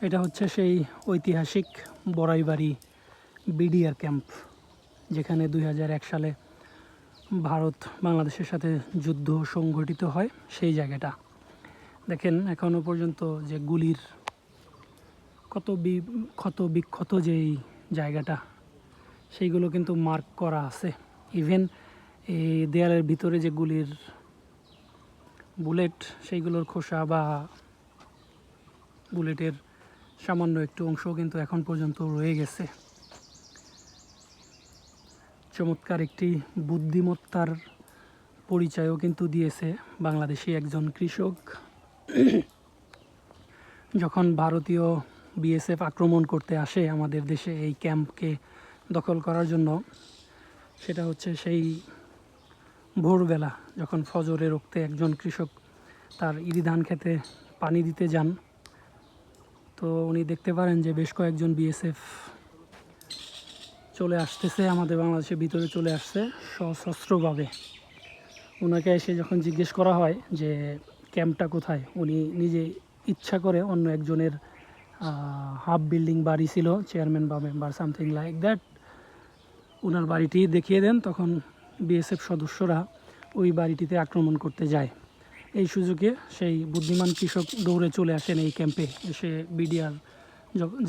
এটা হচ্ছে সেই ঐতিহাসিক বড়াইবাড়ি বিডিআর ক্যাম্প, যেখানে 2001 সালে ভারত বাংলাদেশের সাথে যুদ্ধ সংঘটিত হয়। সেই জায়গাটা দেখেন, এখনও পর্যন্ত যে গুলির ক্ষত বিক্ষত যেই জায়গাটা, সেইগুলো কিন্তু মার্ক করা আছে। ইভেন এই দেয়ালের ভিতরে যে গুলির বুলেট, সেইগুলোর খোসা বা বুলেটের সামান্য একটু অংশ কিন্তু এখন পর্যন্ত রয়ে গেছে। চমৎকার একটি বুদ্ধিমত্তার পরিচয়ও কিন্তু দিয়েছে বাংলাদেশি একজন কৃষক। যখন ভারতীয় বিএসএফ আক্রমণ করতে আসে আমাদের দেশে এই ক্যাম্পকে দখল করার জন্য, সেটা হচ্ছে সেই ভোরবেলা যখন ফজরের রক্তে একজন কৃষক তার ইরি ধান খেতে পানি দিতে যান, তো উনি দেখতে পারেন যে বেশ কয়েকজন বিএসএফ চলে আসতেছে, আমাদের বাংলাদেশের ভিতরে চলে আসছে সশস্ত্রভাবে। ওনাকে এসে যখন জিজ্ঞেস করা হয় যে ক্যাম্পটা কোথায়, উনি নিজে ইচ্ছা করে অন্য একজনের হাফ বিল্ডিং বাড়ি ছিল, চেয়ারম্যান বা মেম্বার সামথিং লাইক দ্যাট, ওনার বাড়িটি দেখিয়ে দেন। তখন বিএসএফ সদস্যরা ওই বাড়িটিতে আক্রমণ করতে যায়। এই সুযোগে সেই বুদ্ধিমান কৃষক দৌড়ে চলে আসেন এই ক্যাম্পে। এসে বিডিআর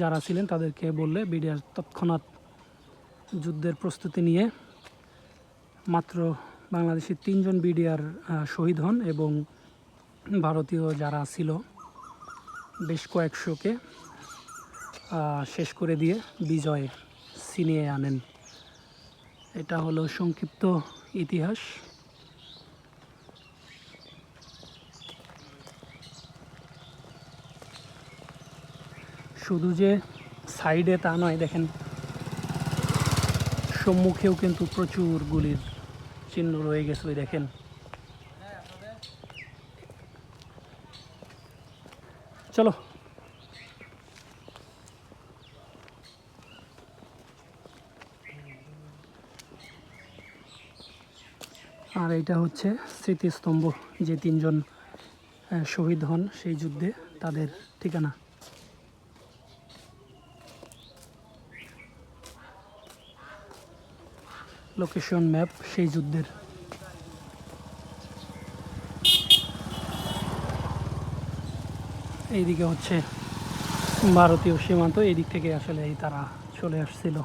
যারা ছিলেন তাদেরকে বললে বিডিআর তৎক্ষণাৎ যুদ্ধের প্রস্তুতি নিয়ে মাত্র বাংলাদেশের 3 জন বিডিআর শহীদ হন এবং ভারতীয় যারা ছিল বেশ কয়েকশোকে শেষ করে দিয়ে বিজয় ছিনিয়ে আনেন। এটা হলো সংক্ষিপ্ত ইতিহাস। শুধু যে সাইডে তা নয়, দেখেন সম্মুখেও কিন্তু প্রচুর গুলির চিহ্ন রয়ে গেছে। ওই দেখেন, চলো। আর এটা হচ্ছে স্মৃতিস্তম্ভ, যে 3 জন শহীদ হন সেই যুদ্ধে, তাদের ঠিকানা। লোকেশন ম্যাপ সেই যুদ্ধের। এইদিকে হচ্ছে ভারতীয় সীমান্ত, এই দিক থেকে আসলে তারা চলে আসছিল।